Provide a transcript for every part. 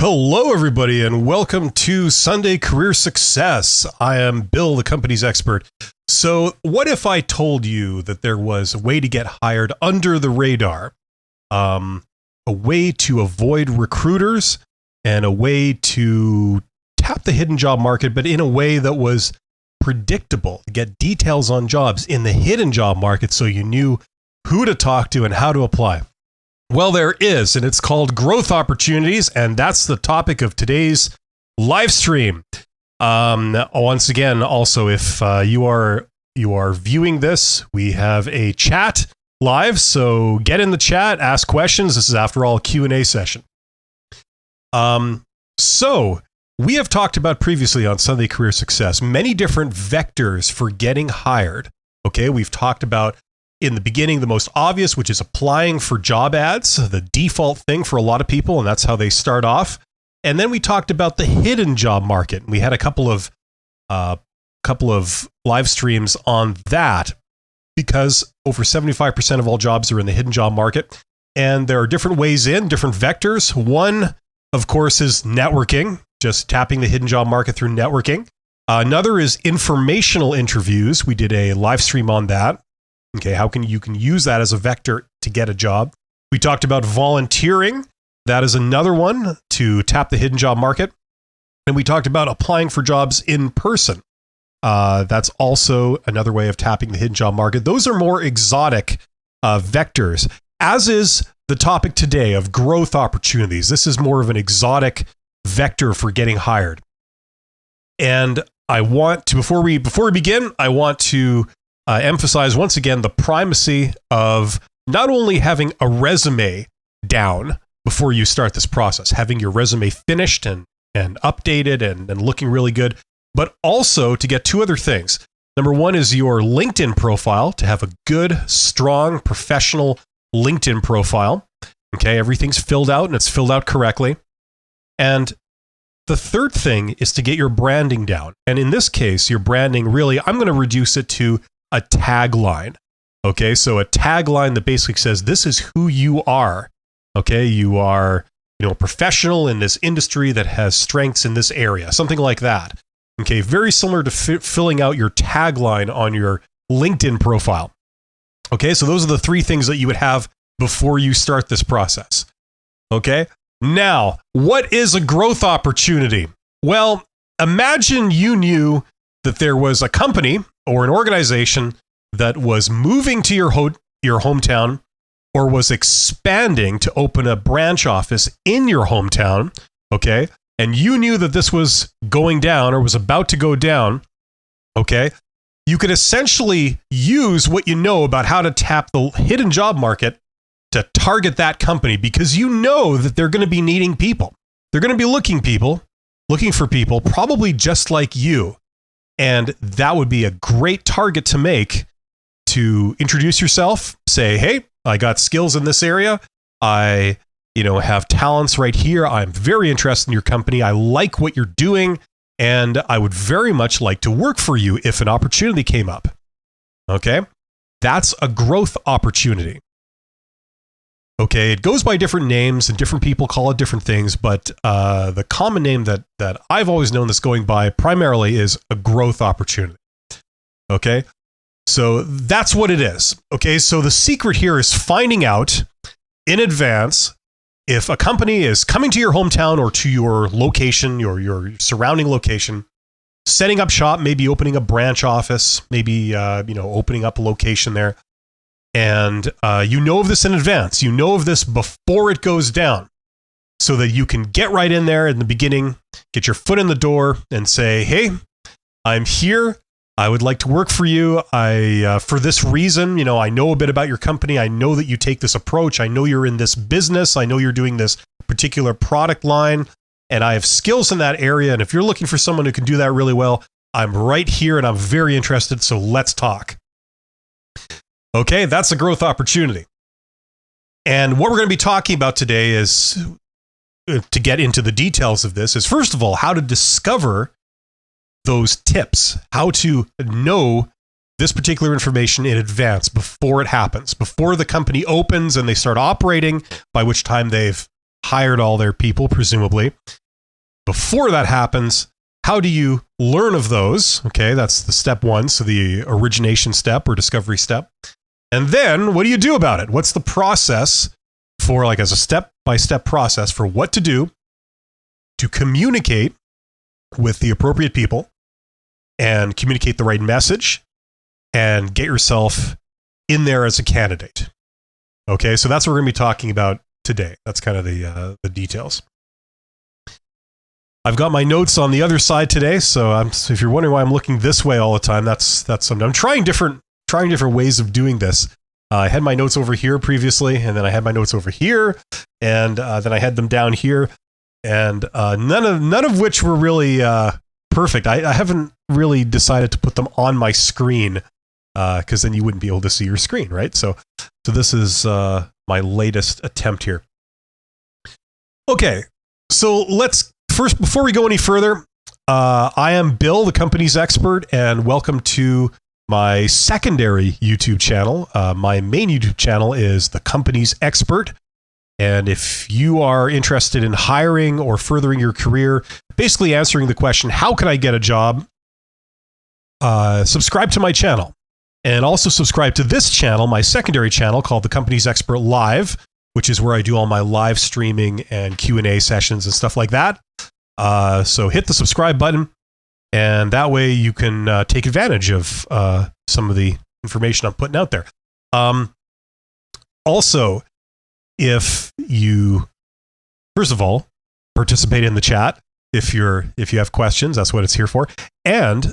Hello, everybody, and welcome to Sunday Career Success. I am Bill, the company's expert. So what if I told you that there was a way to get hired under the radar, a way to avoid recruiters, and a way to tap the hidden job market, but in a way that was predictable, get details on jobs in the hidden job market so you knew who to talk to and how to apply? Well, there is, and it's called growth opportunities, and that's the topic of today's live stream. Once again, also, if you are viewing this, we have a chat live, so get in the chat, ask questions. This is, after all, a Q&A session. So we have talked about previously on Sunday Career Success many different vectors for getting hired. Okay, we've talked about in the beginning, the most obvious, which is applying for job ads, the default thing for a lot of people, and that's how they start off. And then we talked about the hidden job market. We had a couple of live streams on that because over 75% of all jobs are in the hidden job market. And there are different ways in, different vectors. One, of course, is networking, just tapping the hidden job market through networking. Another is informational interviews. We did a live stream on that. Okay, how can you use that as a vector to get a job? We talked about volunteering. That is another one to tap the hidden job market. And we talked about applying for jobs in person. That's also another way of tapping the hidden job market. Those are more exotic vectors, as is the topic today of growth opportunities. This is more of an exotic vector for getting hired. And I want to, before we begin, I want to emphasize once again the primacy of not only having a resume down before you start this process, having your resume finished and updated and looking really good, but also to get two other things. Number one is your LinkedIn profile, to have a good, strong, professional LinkedIn profile. Okay, everything's filled out and it's filled out correctly. And the third thing is to get your branding down. And in this case, your branding, really, I'm going to reduce it to a tagline. Okay, so a tagline that basically says this is who you are. Okay, you are, a professional in this industry that has strengths in this area, something like that. Okay, very similar to filling out your tagline on your LinkedIn profile. Okay, so those are the three things that you would have before you start this process. Okay, now, what is a growth opportunity? Well, imagine you knew that there was a company or an organization that was moving to your hometown or was expanding to open a branch office in your hometown, okay? And you knew that this was going down or was about to go down, okay? You could essentially use what you know about how to tap the hidden job market to target that company because you know that they're going to be needing people. They're going to be looking for people, probably just like you. And that would be a great target to make, to introduce yourself, say, hey, I got skills in this area. I, have talents right here. I'm very interested in your company. I like what you're doing. And I would very much like to work for you if an opportunity came up. Okay. That's a growth opportunity. Okay, it goes by different names and different people call it different things, but the common name that I've always known this going by primarily is a growth opportunity. Okay, so that's what it is. Okay, so the secret here is finding out in advance if a company is coming to your hometown or to your location, your surrounding location, setting up shop, maybe opening a branch office, maybe opening up a location there. And you know of this in advance. You know of this before it goes down so that you can get right in there in the beginning, get your foot in the door and say, hey, I'm here. I would like to work for you. For this reason, I know a bit about your company. I know that you take this approach. I know you're in this business. I know you're doing this particular product line and I have skills in that area. And if you're looking for someone who can do that really well, I'm right here and I'm very interested. So let's talk. Okay, that's a growth opportunity. And what we're going to be talking about today is, to get into the details of this, is first of all, how to discover those tips, how to know this particular information in advance before it happens, before the company opens and they start operating, by which time they've hired all their people, presumably. Before that happens, how do you learn of those? Okay, that's the step one. So the origination step or discovery step. And then what do you do about it? What's the process for, like, as a step-by-step process for what to do to communicate with the appropriate people and communicate the right message and get yourself in there as a candidate? Okay, so that's what we're going to be talking about today. That's kind of the details. I've got my notes on the other side today, so if you're wondering why I'm looking this way all the time, that's something. I'm trying different ways of doing this. I had my notes over here previously, and then I had my notes over here, and then I had them down here, and none of which were really perfect. I haven't really decided to put them on my screen because then you wouldn't be able to see your screen, right? So this is my latest attempt here. Okay, so let's first, before we go any further, I am Bill, the company's expert, and welcome to my secondary YouTube channel. My main YouTube channel is the company's expert. And if you are interested in hiring or furthering your career, basically answering the question, how can I get a job? Subscribe to my channel. And also subscribe to this channel, my secondary channel called The Company's Expert Live, which is where I do all my live streaming and Q&A sessions and stuff like that. So hit the subscribe button, and that way you can take advantage of some of the information I'm putting out there. Also, if you, first of all, participate in the chat, if you have questions, that's what it's here for, and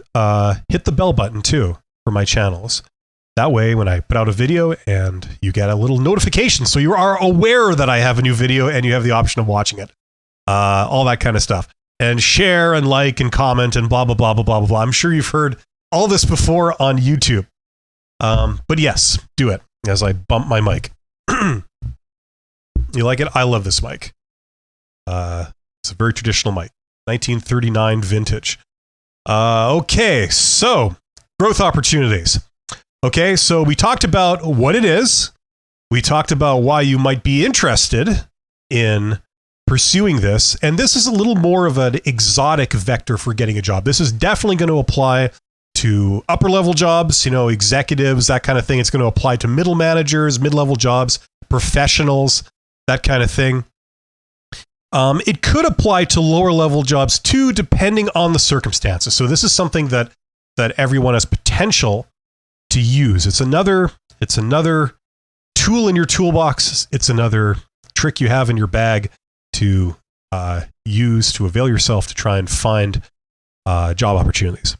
hit the bell button too for my channels. That way, when I put out a video, and you get a little notification, so you are aware that I have a new video and you have the option of watching it. All that kind of stuff. And share and like and comment and blah, blah, blah, blah, blah, blah, blah. I'm sure you've heard all this before on YouTube. But yes, do it as I bump my mic. You like it? I love this mic. It's a very traditional mic. 1939 vintage. Okay, so growth opportunities. Okay, so we talked about what it is. We talked about why you might be interested in pursuing this. And this is a little more of an exotic vector for getting a job. This is definitely going to apply to upper level jobs, executives, that kind of thing. It's going to apply to middle managers, mid-level jobs, professionals, that kind of thing. It could apply to lower level jobs too, depending on the circumstances. So this is something that everyone has potential to use. It's another tool in your toolbox. It's another trick you have in your bag to use to avail yourself to try and find job opportunities.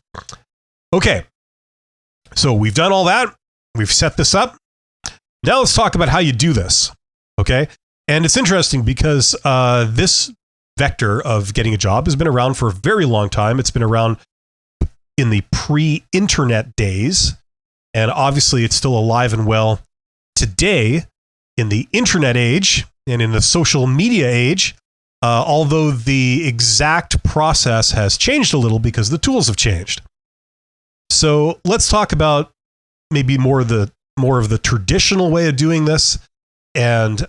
Okay, so we've done all that. We've set this up. Now let's talk about how you do this. Okay, and it's interesting because this vector of getting a job has been around for a very long time. It's been around in the pre-internet days, and obviously it's still alive and well today in the internet age and in the social media age, although the exact process has changed a little because the tools have changed. So let's talk about maybe more of the traditional way of doing this, and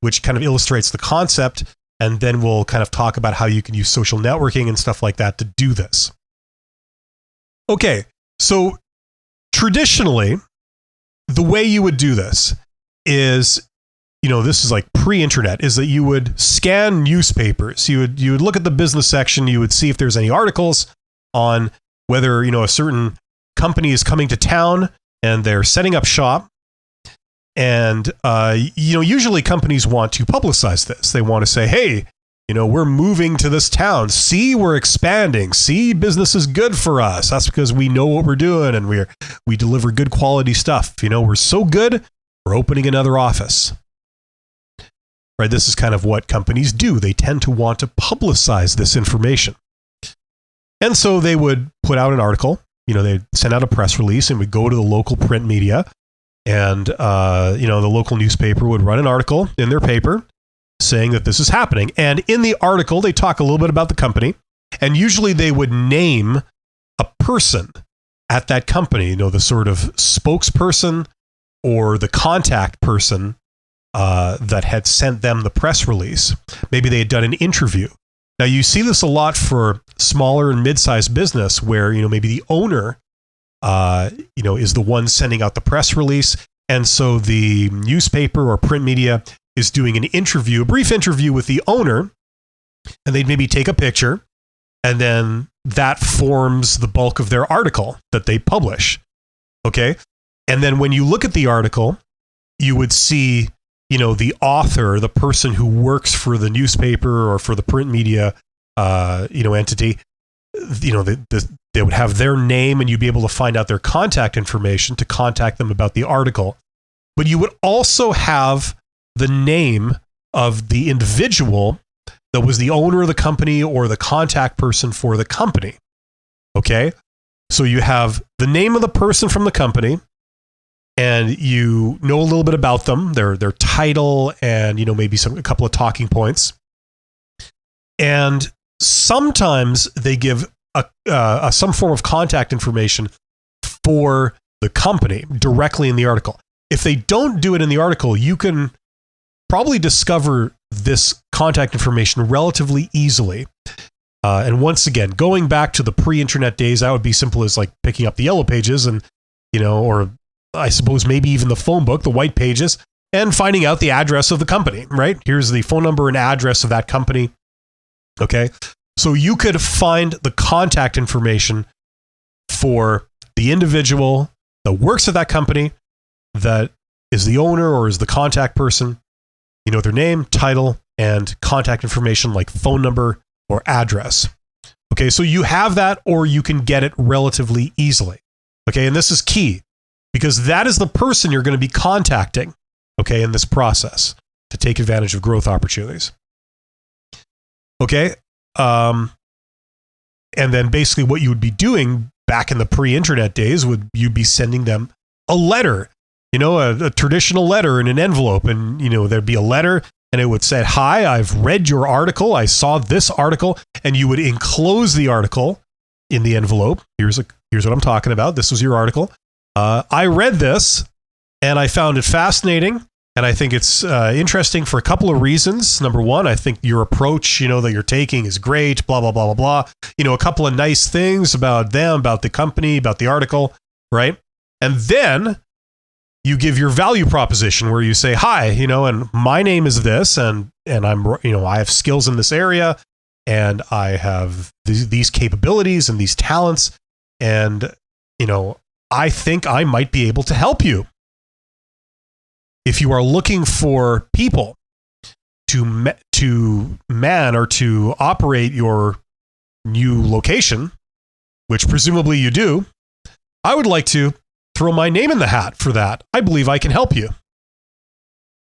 which kind of illustrates the concept, and then we'll kind of talk about how you can use social networking and stuff like that to do this. Okay, so traditionally, the way you would do this is, this is like pre-internet, is that you would scan newspapers. You would look at the business section. You would see if there's any articles on whether, a certain company is coming to town and they're setting up shop. And, usually companies want to publicize this. They want to say, hey, we're moving to this town. See, we're expanding. See, business is good for us. That's because we know what we're doing and we deliver good quality stuff. We're so good, we're opening another office. Right? This is kind of what companies do. They tend to want to publicize this information. And so they would put out an article, they'd send out a press release and would go to the local print media, and, the local newspaper would run an article in their paper saying that this is happening. And in the article, they talk a little bit about the company, and usually they would name a person at that company, the sort of spokesperson or the contact person that had sent them the press release. Maybe they had done an interview. Now, you see this a lot for smaller and mid-sized business where, maybe the owner, is the one sending out the press release. And so the newspaper or print media is doing an interview, a brief interview with the owner, and they'd maybe take a picture, and then that forms the bulk of their article that they publish. Okay. And then when you look at the article, you would see, the author, the person who works for the newspaper or for the print media, entity, they would have their name, and you'd be able to find out their contact information to contact them about the article. But you would also have the name of the individual that was the owner of the company or the contact person for the company. Okay? So you have the name of the person from the company, and you know a little bit about them, their title, and maybe a couple of talking points. And sometimes they give some form of contact information for the company directly in the article. If they don't do it in the article, you can probably discover this contact information relatively easily. And once again, going back to the pre-internet days, that would be simple as like picking up the yellow pages and, or I suppose maybe even the phone book, the white pages, and finding out the address of the company, right? Here's the phone number and address of that company. Okay. So you could find the contact information for the individual that works at that company, that is the owner or is the contact person, their name, title, and contact information like phone number or address. Okay, so you have that, or you can get it relatively easily. Okay, and this is key because that is the person you're going to be contacting, okay, in this process to take advantage of growth opportunities. Okay, and then basically what you would be doing back in the pre-internet days would you'd be sending them a letter, a traditional letter in an envelope, and there'd be a letter and it would say, "Hi, I've read your article. I saw this article," and you would enclose the article in the envelope. Here's what I'm talking about. This was your article. I read this and I found it fascinating, and I think it's interesting for a couple of reasons. Number one, I think your approach, that you're taking is great. Blah blah blah blah blah. A couple of nice things about them, about the company, about the article, right? And then you give your value proposition where you say, "Hi, and my name is this, and I'm, I have skills in this area, and I have these capabilities and these talents, and, I think I might be able to help you. If you are looking for people to man or to operate your new location, which presumably you do, I would like to throw my name in the hat for that. I believe I can help you.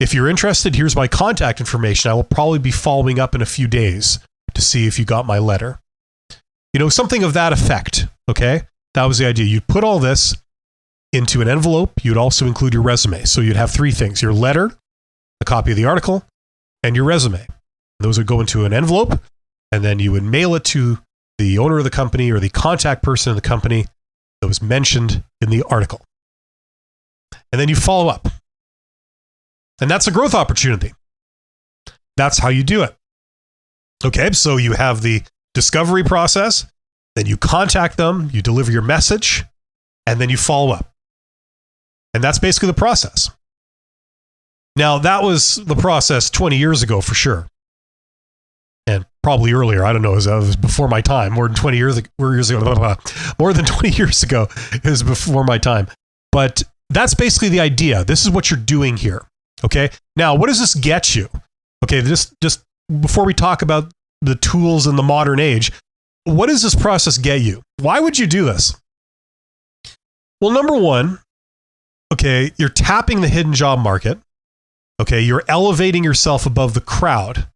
If you're interested, here's my contact information. I will probably be following up in a few days to see if you got my letter." Something of that effect, okay? That was the idea. You'd put all this into an envelope. You'd also include your resume. So you'd have three things: your letter, a copy of the article, and your resume. Those would go into an envelope, and then you would mail it to the owner of the company or the contact person of the company that was mentioned in the article. And then you follow up. And that's a growth opportunity. That's how you do it. Okay, so you have the discovery process, then you contact them, you deliver your message, and then you follow up. And that's basically the process. Now, that was the process 20 years ago for sure. And probably earlier. I don't know. It was before my time. More than 20 years ago. More than 20 years ago is before my time. But that's basically the idea. This is what you're doing here. Okay. Now, what does this get you? Okay. Just before we talk about the tools in the modern age, what does this process get you? Why would you do this? Well, number one, okay, you're tapping the hidden job market. Okay. You're elevating yourself above the crowd,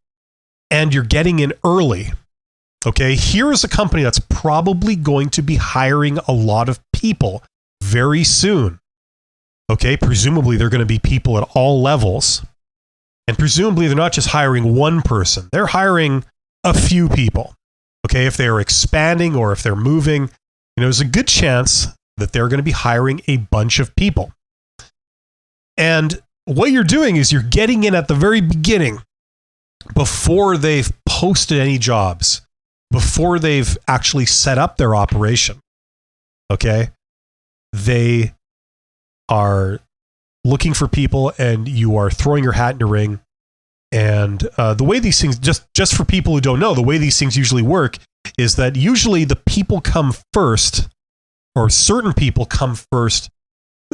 and you're getting in early. Okay. Here is a company that's probably going to be hiring a lot of people very soon. Okay. Presumably they're going to be people at all levels. And presumably they're not just hiring one person. They're hiring a few people. Okay. If they're expanding or if they're moving, there's a good chance that they're going to be hiring a bunch of people. And what you're doing is you're getting in at the very beginning before they've posted any jobs, before they've actually set up their operation. Okay? They are looking for people and you are throwing your hat in the ring. And the way these things, just for people who don't know, the way these things usually work is that usually the people come first, or certain people come first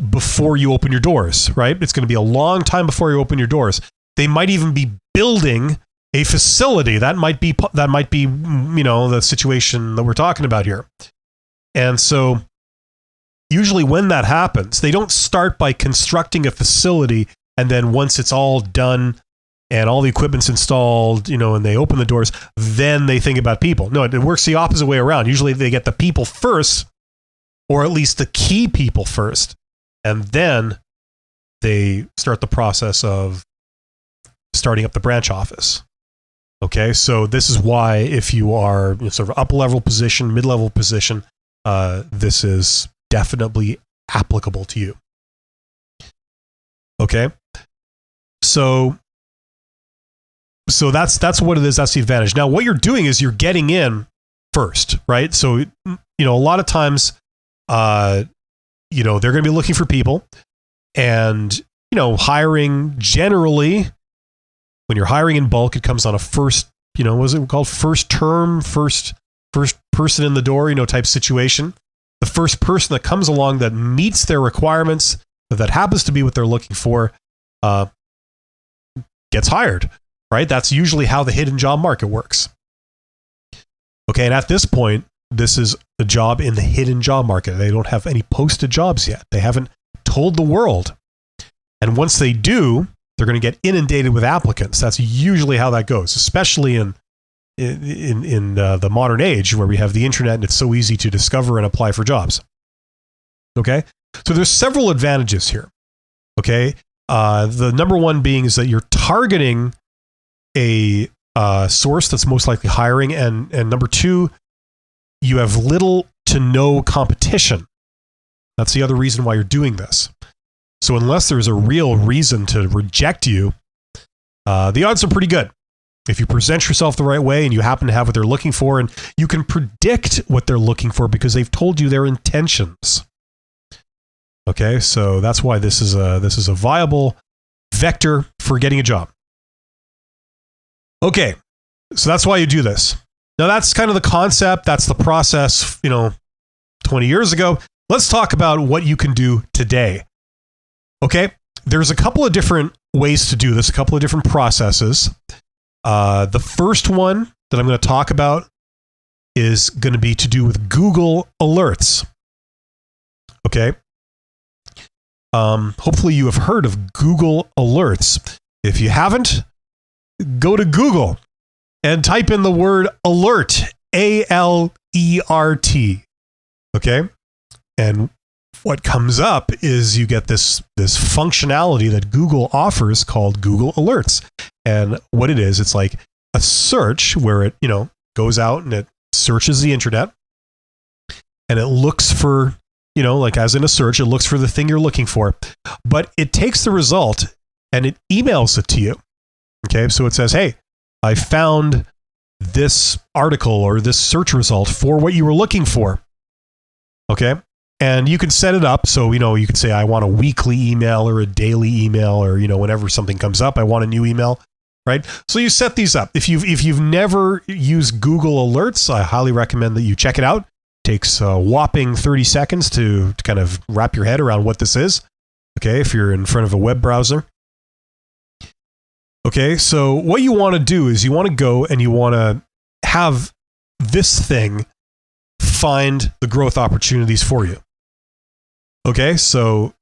before you open your doors, right? It's going to be a long time before you open your doors. They might even be building a facility. That might be, the situation that we're talking about here. And so usually when that happens, they don't start by constructing a facility and then once it's all done and all the equipment's installed, and they open the doors, then they think about people. No, it works the opposite way around. Usually they get the people first, or at least the key people first, and then they start the process of starting up the branch office. Okay, so this is why if you are sort of up-level position, mid-level position, this is definitely applicable to you. Okay, so that's what it is. That's the advantage. Now, what you're doing is you're getting in first, right? So, a lot of times, they're going to be looking for people, and, hiring generally, when you're hiring in bulk, it comes on a first, what is it called? First term, first person in the door, type situation. The first person that comes along that meets their requirements, that happens to be what they're looking for, gets hired. Right? That's usually how the hidden job market works. Okay, and at this point, this is a job in the hidden job market. They don't have any posted jobs yet. They haven't told the world. And once they do, they're going to get inundated with applicants. That's usually how that goes, especially in the modern age where we have the internet and it's so easy to discover and apply for jobs. Okay? So there's several advantages here. Okay? The number one being is that you're targeting a source that's most likely hiring, and number two, you have little to no competition. That's the other reason why you're doing this. So unless there's a real reason to reject you, the odds are pretty good. If you present yourself the right way and you happen to have what they're looking for, and you can predict what they're looking for because they've told you their intentions. Okay, so that's why this is a viable vector for getting a job. Okay, so that's why you do this. Now that's kind of the concept. That's the process, 20 years ago. Let's talk about what you can do today. Okay, there's a couple of different ways to do this, a couple of different processes. The first one that I'm going to talk about is going to be to do with Google Alerts. Okay. Hopefully you have heard of Google Alerts. If you haven't, go to Google and type in the word alert, ALERT. Okay? And what comes up is you get this functionality that Google offers called Google Alerts. And what it is, it's like a search where it, goes out and it searches the internet and it looks for, like as in a search, it looks for the thing you're looking for, but it takes the result and it emails it to you. Okay, so it says, hey, I found this article or this search result for what you were looking for. Okay, and you can set it up so, you can say, I want a weekly email or a daily email or, whenever something comes up, I want a new email, right? So you set these up. If you've never used Google Alerts, I highly recommend that you check it out. It takes a whopping 30 seconds to kind of wrap your head around what this is. Okay, if you're in front of a web browser. Okay, so what you want to do is you want to go and you want to have this thing find the growth opportunities for you. Okay, so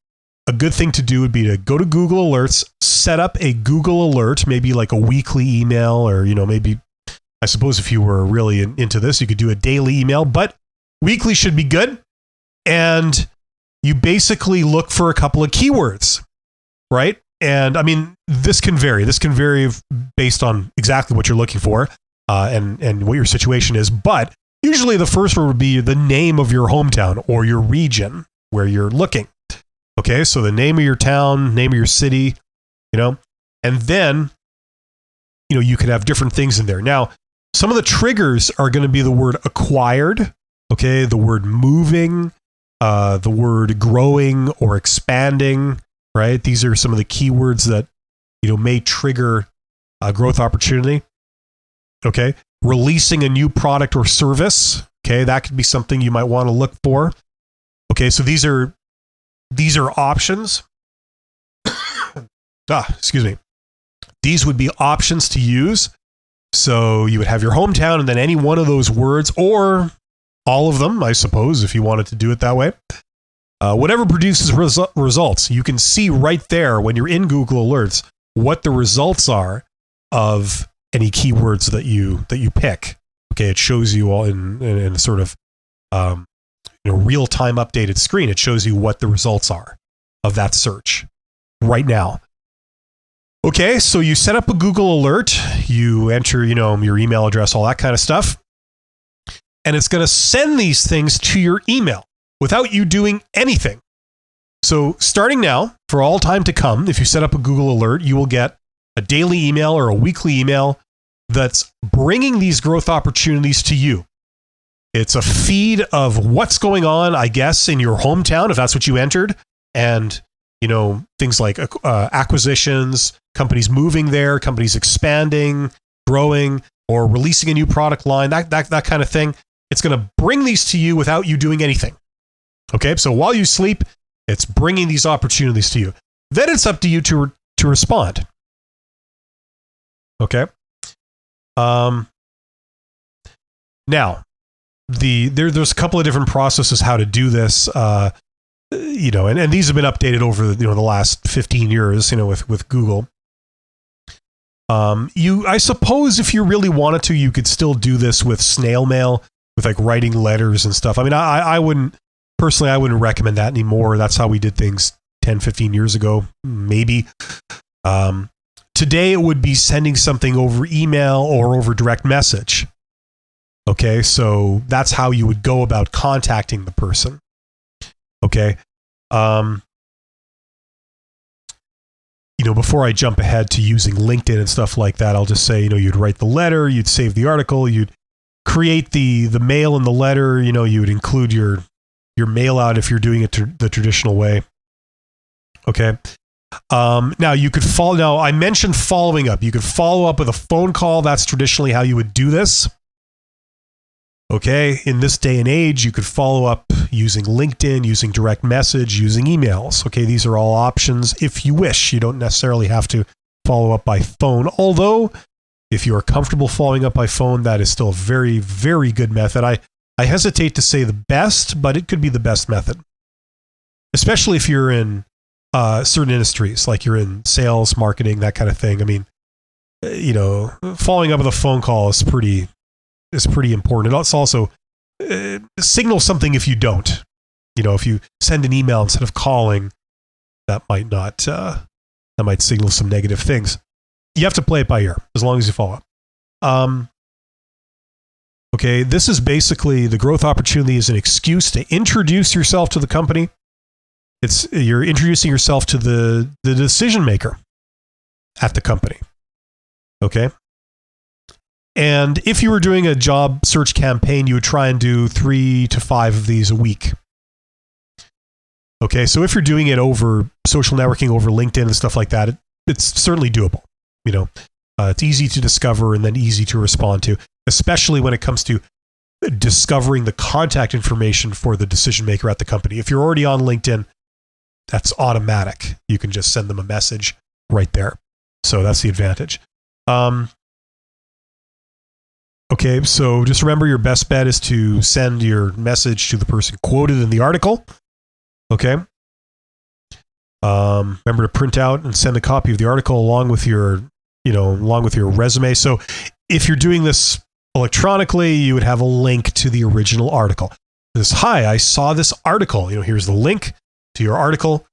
a good thing to do would be to go to Google Alerts, set up a Google Alert, maybe like a weekly email, or, maybe, I suppose if you were really into this, you could do a daily email, but weekly should be good. And you basically look for a couple of keywords, right? And I mean, this can vary. This can vary based on exactly what you're looking for and what your situation is. But usually the first one would be the name of your hometown or your region where you're looking. Okay, so the name of your town, name of your city, and then, you can have different things in there. Now, some of the triggers are going to be the word acquired, okay, the word moving, the word growing or expanding, right? These are some of the keywords that, may trigger a growth opportunity. Okay. Releasing a new product or service. Okay. That could be something you might want to look for. Okay. So these are options. Excuse me. These would be options to use. So you would have your hometown and then any one of those words, or all of them, I suppose, if you wanted to do it that way. Whatever produces results. You can see right there when you're in Google Alerts what the results are of any keywords that you pick. Okay, it shows you all in a sort of real-time updated screen. It shows you what the results are of that search right now. Okay, so you set up a Google Alert, you enter, your email address, all that kind of stuff, and it's going to send these things to your email without you doing anything. So starting now, for all time to come, if you set up a Google Alert, you will get a daily email or a weekly email that's bringing these growth opportunities to you. It's a feed of what's going on, I guess, in your hometown, if that's what you entered, and things like acquisitions, companies moving there, companies expanding, growing, or releasing a new product line, that kind of thing. It's going to bring these to you without you doing anything. Okay, so while you sleep, it's bringing these opportunities to you. Then it's up to you to respond. Okay. Now, there's a couple of different processes how to do this. And these have been updated over the last 15 years. With Google. I suppose if you really wanted to, you could still do this with snail mail, with like writing letters and stuff. I mean, I wouldn't recommend that anymore. That's how we did things 10, 15 years ago, maybe. Today, it would be sending something over email or over direct message. Okay, so that's how you would go about contacting the person. Okay. Before I jump ahead to using LinkedIn and stuff like that, I'll just say, you'd write the letter, you'd save the article, you'd create the mail in the letter, you would include your mail out if you're doing it the traditional way. Okay. Now you could follow. Now I mentioned following up. You could follow up with a phone call. That's traditionally how you would do this. Okay. In this day and age, you could follow up using LinkedIn, using direct message, using emails. Okay. These are all options if you wish. You don't necessarily have to follow up by phone. Although, if you are comfortable following up by phone, that is still a very, very good method. I hesitate to say the best, but it could be the best method, especially if you're in certain industries, like you're in sales, marketing, that kind of thing. I mean, following up with a phone call is pretty important. It's also signals something if you don't. If you send an email instead of calling, that might signal some negative things. You have to play it by ear as long as you follow up. Okay, this is basically the growth opportunity is an excuse to introduce yourself to the company. You're introducing yourself to the decision maker at the company. Okay. And if you were doing a job search campaign, you would try and do 3 to 5 of these a week. Okay. So if you're doing it over social networking, over LinkedIn and stuff like that, it's certainly doable. It's easy to discover and then easy to respond to, especially when it comes to discovering the contact information for the decision maker at the company. If you're already on LinkedIn, that's automatic. You can just send them a message right there. So that's the advantage. Okay, so just remember your best bet is to send your message to the person quoted in the article. Okay. Remember to print out and send a copy of the article along with your resume. So if you're doing this electronically, you would have a link to the original article. Hi, I saw this article. Here's the link to your article.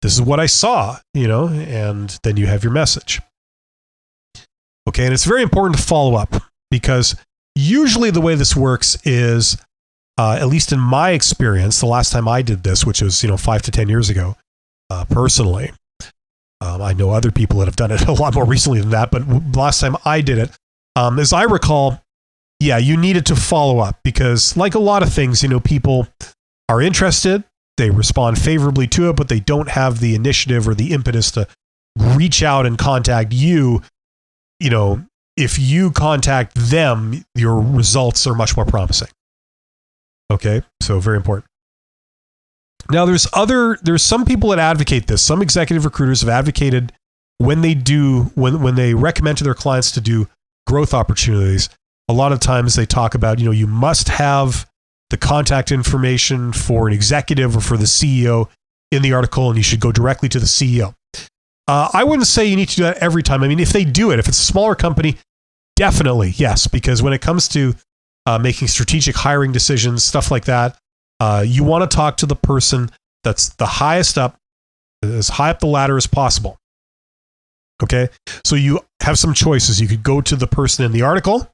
This is what I saw, and then you have your message. Okay, and it's very important to follow up because usually the way this works is, at least in my experience, the last time I did this, which was 5 to 10 years ago, personally, I know other people that have done it a lot more recently than that, but last time I did it, as I recall, yeah, you needed to follow up because, like a lot of things, people are interested, they respond favorably to it, but they don't have the initiative or the impetus to reach out and contact you. If you contact them, your results are much more promising. Okay, so very important. Now, there's some people that advocate this. Some executive recruiters have advocated when they recommend to their clients to do growth opportunities. A lot of times they talk about, you must have the contact information for an executive or for the CEO in the article, and you should go directly to the CEO. I wouldn't say you need to do that every time. I mean, if they do it, if it's a smaller company, definitely, yes, because when it comes to making strategic hiring decisions, stuff like that, you want to talk to the person that's the highest up, as high up the ladder as possible. Okay, so you have some choices. You could go to the person in the article,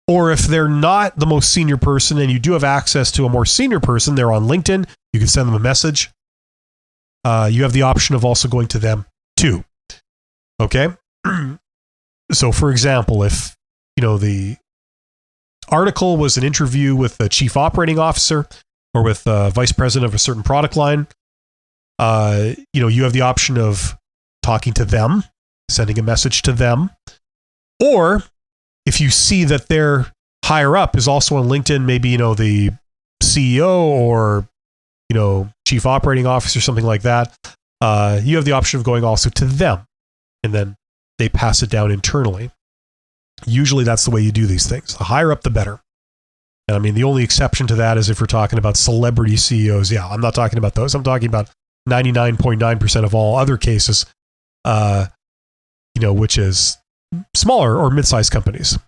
or if they're not the most senior person and you do have access to a more senior person, they're on LinkedIn, you can send them a message. You have the option of also going to them too. Okay, so for example, if the article was an interview with the chief operating officer or with the vice president of a certain product line, you have the option of talking to them, sending a message to them. Or if you see that their higher up is also on LinkedIn, maybe, the CEO or, chief operating officer, something like that, you have the option of going also to them, and then they pass it down internally. Usually that's the way you do these things. The higher up, the better. And I mean, the only exception to that is if we're talking about celebrity CEOs. Yeah, I'm not talking about those. I'm talking about 99.9% of all other cases, which is smaller or mid-sized companies,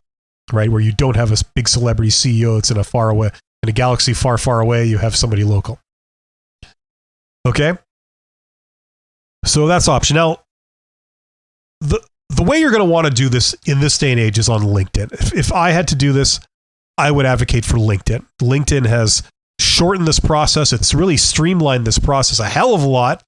right? Where you don't have a big celebrity CEO. It's in a galaxy far, far away. You have somebody local. Okay. So that's option. Now, the way you're going to want to do this in this day and age is on LinkedIn. If I had to do this, I would advocate for LinkedIn. LinkedIn has shortened this process. It's really streamlined this process a hell of a lot.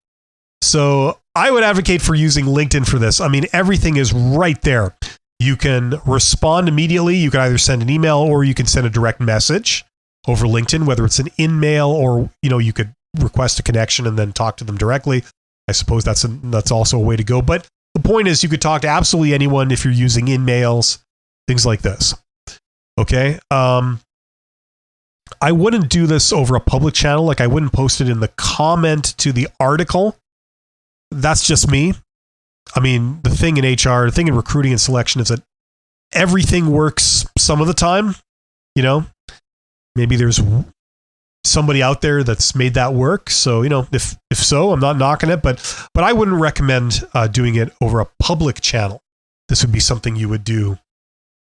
So I would advocate for using LinkedIn for this. I mean, everything is right there. You can respond immediately. You can either send an email or you can send a direct message over LinkedIn, whether it's an in-mail or, you could request a connection and then talk to them directly. I suppose that's also a way to go. But the point is, you could talk to absolutely anyone if you're using in-mails, things like this. Okay. I wouldn't do this over a public channel. Like I wouldn't post it in the comment to the article. That's just me. I mean, the thing in HR, the thing in recruiting and selection is that everything works some of the time. Maybe there's somebody out there that's made that work. So, if so, I'm not knocking it, but I wouldn't recommend doing it over a public channel. This would be something you would do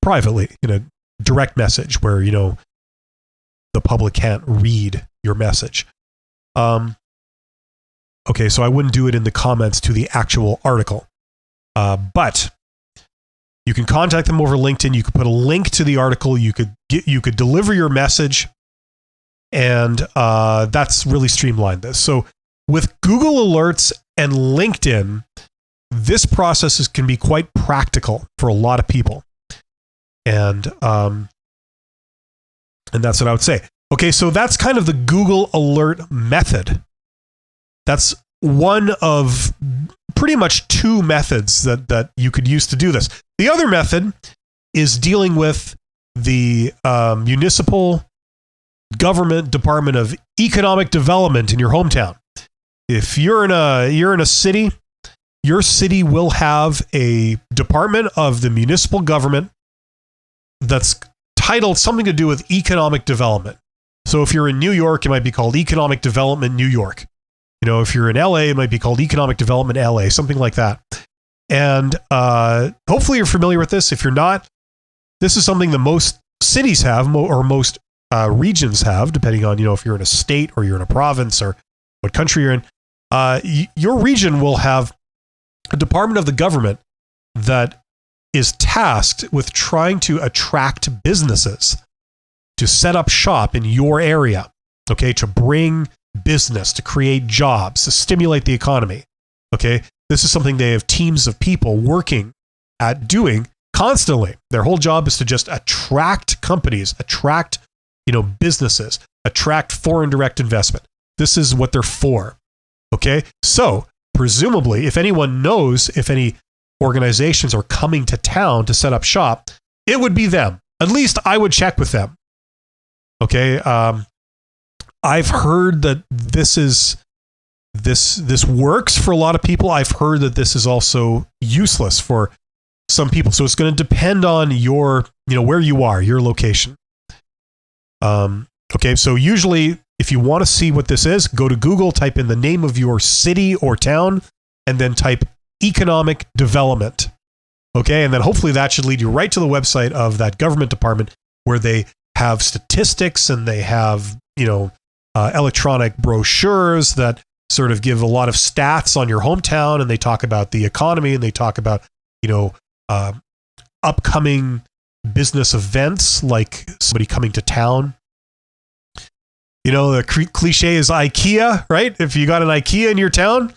privately in a direct message where, the public can't read your message. Okay, so I wouldn't do it in the comments to the actual article. But you can contact them over LinkedIn. You could put a link to the article. You could deliver your message, and that's really streamlined this. So with Google Alerts and LinkedIn, this process can be quite practical for a lot of people. And that's what I would say. Okay, so that's kind of the Google Alert method. That's one of pretty much two methods that you could use to do this. The other method is dealing with the municipal government Department of Economic Development in your hometown. If you're in a city, your city will have a department of the municipal government that's titled something to do with economic development. So if you're in New York, it might be called Economic Development New York. If you're in LA, it might be called Economic Development LA, something like that. And hopefully you're familiar with this. If you're not, this is something that most cities have or most regions have, depending on, if you're in a state or you're in a province or what country you're in. Your region will have a department of the government that is tasked with trying to attract businesses to set up shop in your area, okay, to bring business, to create jobs, to stimulate the economy, okay? This is something they have teams of people working at doing constantly. Their whole job is to just attract companies, attract, businesses, attract foreign direct investment. This is what they're for. Okay. So presumably, if anyone knows if any organizations are coming to town to set up shop, it would be them. At least I would check with them. Okay. I've heard that this works for a lot of people. I've heard that this is also useless for some people. So it's going to depend on your, where you are, your location. Okay. So usually if you want to see what this is, go to Google, type in the name of your city or town, and then type economic development. Okay. And then hopefully that should lead you right to the website of that government department where they have statistics and they have, electronic brochures that sort of give a lot of stats on your hometown, and they talk about the economy, and they talk about, upcoming business events like somebody coming to town. The cliche is IKEA, right? If you got an IKEA in your town,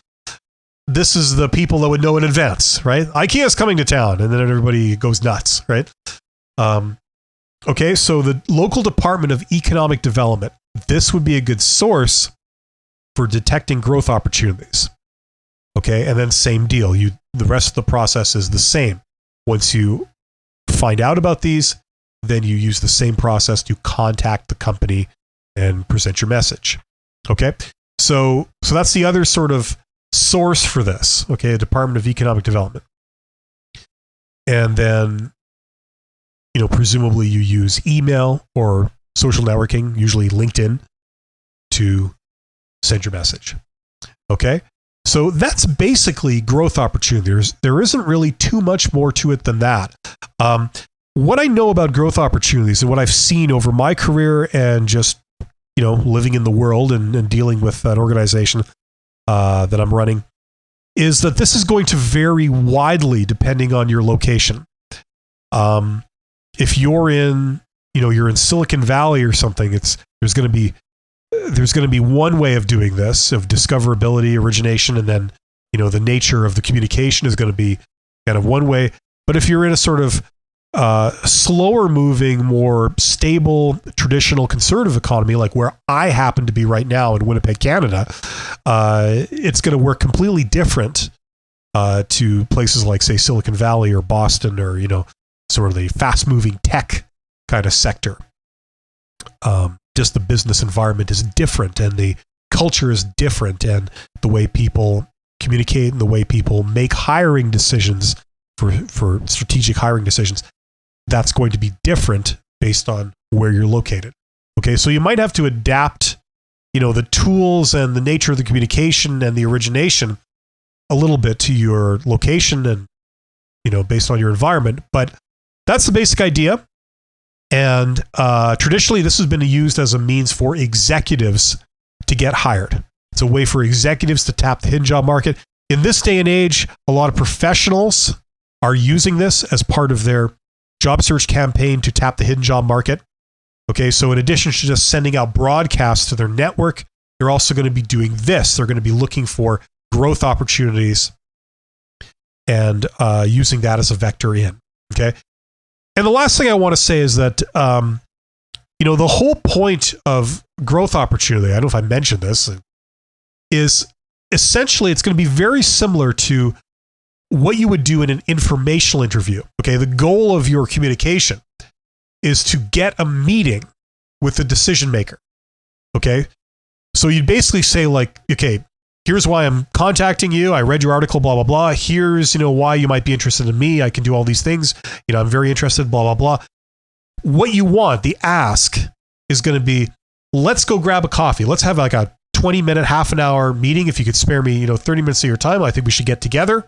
this is the people that would know in advance, right? IKEA is coming to town, and then everybody goes nuts, right? Okay, so the local Department of Economic Development, this would be a good source for detecting growth opportunities. Okay, and then same deal. The rest of the process is the same. Once you find out about these, then you use the same process to contact the company and present your message. Okay, so that's the other sort of source for this. Okay, the Department of Economic Development, and then presumably you use email or social networking, usually LinkedIn, to send your message. Okay, so that's basically growth opportunities. There isn't really too much more to it than that. What I know about growth opportunities and what I've seen over my career and just living in the world and dealing with an organization that I'm running is that this is going to vary widely depending on your location. If you're in Silicon Valley or something, there's going to be one way of doing this, of discoverability, origination, and then the nature of the communication is going to be kind of one way. But if you're in a sort of slower moving, more stable, traditional conservative economy, like where I happen to be right now in Winnipeg, Canada, it's going to work completely different to places like, say, Silicon Valley or Boston or, sort of the fast moving tech kind of sector. Just the business environment is different and the culture is different, and the way people communicate and the way people make hiring decisions for strategic hiring decisions, that's going to be different based on where you're located. Okay, so you might have to adapt, the tools and the nature of the communication and the origination a little bit to your location and, based on your environment. But that's the basic idea. And traditionally, this has been used as a means for executives to get hired. It's a way for executives to tap the hidden job market. In this day and age, a lot of professionals are using this as part of their job search campaign to tap the hidden job market. Okay, so in addition to just sending out broadcasts to their network, they're also going to be doing this. They're going to be looking for growth opportunities and using that as a vector in. Okay. And the last thing I want to say is that, the whole point of growth opportunity, I don't know if I mentioned this, is essentially it's going to be very similar to what you would do in an informational interview. Okay. The goal of your communication is to get a meeting with the decision maker. Okay. So you'd basically say like, okay, here's why I'm contacting you. I read your article, blah, blah, blah. Here's, why you might be interested in me. I can do all these things. I'm very interested, blah, blah, blah. What you want, the ask, is going to be, let's go grab a coffee. Let's have like a 20-minute, half an hour meeting. If you could spare me, 30 minutes of your time, I think we should get together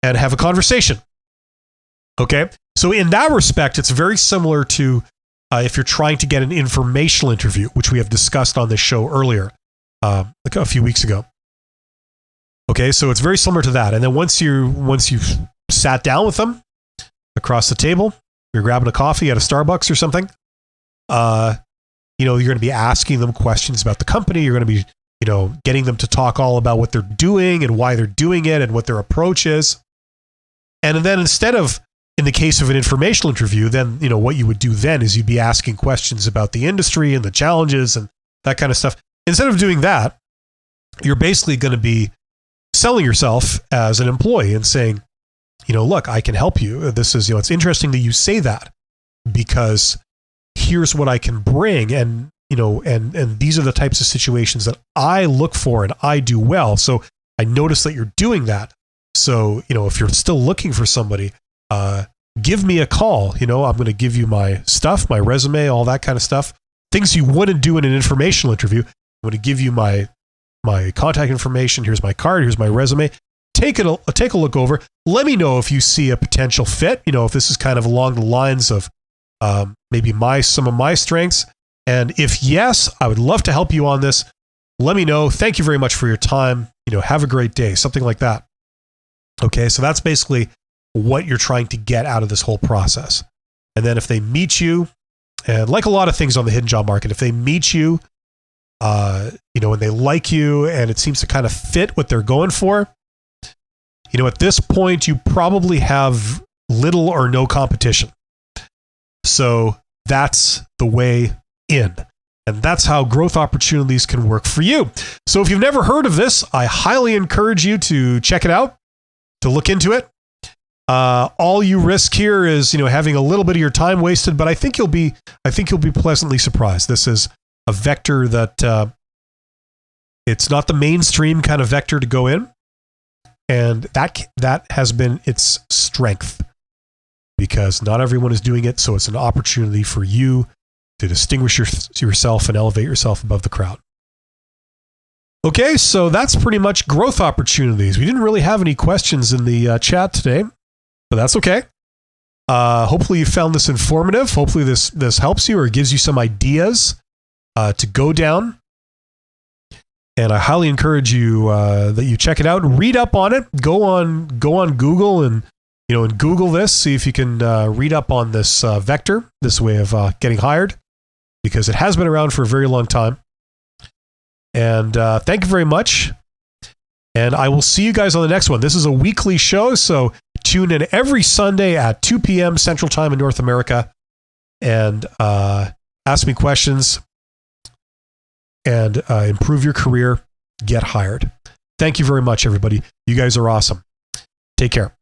and have a conversation. Okay. So in that respect, it's very similar to if you're trying to get an informational interview, which we have discussed on this show earlier, like a few weeks ago. Okay, so it's very similar to that. And then once you've sat down with them across the table, you're grabbing a coffee at a Starbucks or something, you're going to be asking them questions about the company. You're going to be getting them to talk all about what they're doing and why they're doing it and what their approach is. And then instead of, in the case of an informational interview, then, what you would do then is you'd be asking questions about the industry and the challenges and that kind of stuff. Instead of doing that, you're basically going to be selling yourself as an employee and saying, look, I can help you. This is, it's interesting that you say that because here's what I can bring. And, and these are the types of situations that I look for and I do well. So I notice that you're doing that. So, if you're still looking for somebody, give me a call. I'm going to give you my stuff, my resume, all that kind of stuff. Things you wouldn't do in an informational interview. I'm going to give you my contact information. Here's my card. Here's my resume. Take a look over. Let me know if you see a potential fit. If this is kind of along the lines of maybe some of my strengths. And if yes, I would love to help you on this. Let me know. Thank you very much for your time. Have a great day. Something like that. Okay, so that's basically what you're trying to get out of this whole process. And then if they meet you, and like a lot of things on the hidden job market, if they meet you, and they like you and it seems to kind of fit what they're going for, at this point, you probably have little or no competition. So that's the way in. And that's how growth opportunities can work for you. So if you've never heard of this, I highly encourage you to check it out, to look into it. All you risk here is, having a little bit of your time wasted, but I think you'll be pleasantly surprised. This is a vector that it's not the mainstream kind of vector to go in, and that has been its strength because not everyone is doing it. So it's an opportunity for you to distinguish yourself and elevate yourself above the crowd. Okay, so that's pretty much growth opportunities. We didn't really have any questions in the chat today, but that's okay. Hopefully you found this informative. Hopefully this helps you or gives you some ideas to go down. And I highly encourage you that you check it out, read up on it, go on Google and Google this, see if you can read up on this vector, this way of getting hired, because it has been around for a very long time. And thank you very much. And I will see you guys on the next one. This is a weekly show, so tune in every Sunday at 2 p.m. Central Time in North America and ask me questions and improve your career, get hired. Thank you very much, everybody. You guys are awesome. Take care.